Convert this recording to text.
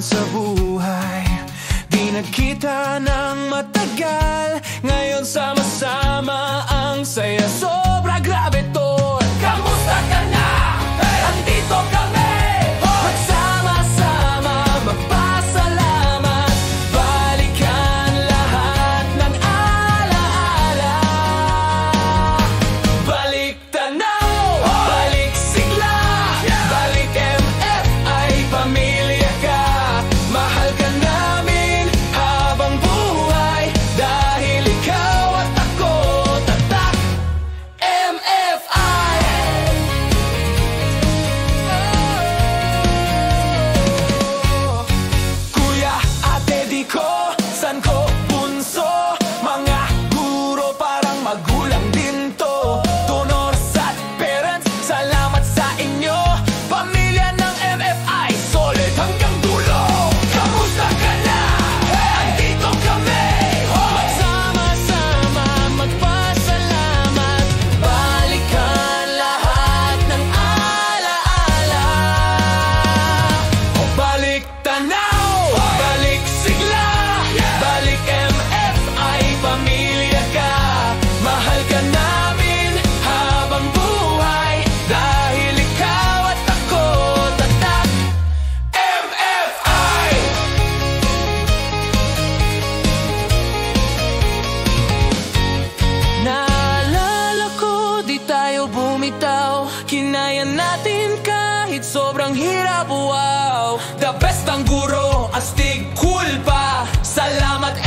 sa buhay. Di nagkita ng matagal, ngayon sama-sama ang saya. Sobra grabe to. Kamusta ka na? Andito kami, magsama-sama, magpasalamat, balikan lahat ng alaala. Balik tanaw, balik sigla, balik MFI, pamilya ka. Mahal ka namin habang buhay, dahil ikaw at ako tatak. MFI. Kuya, ate, di ko, san ko, bunso, mga guro parang magulang din to. Donor sa parents, salamat sa inyo. Pamilya ng MFI, solid hanggang dulo. Kamusta ka na? Andito kami, magsama-sama, magpasalamat, balikan lahat ng alaala. Balik tanaw, balik sigla, balik MFI, pamilya ka. Mahal ka namin habang buhay, dahil ikaw at ako tatak. MFI. Naalala ko, di tayo bumitaw, kinaya natin kahit sobrang hirap. Wow, the best ang guro, astig cool pa. Salamat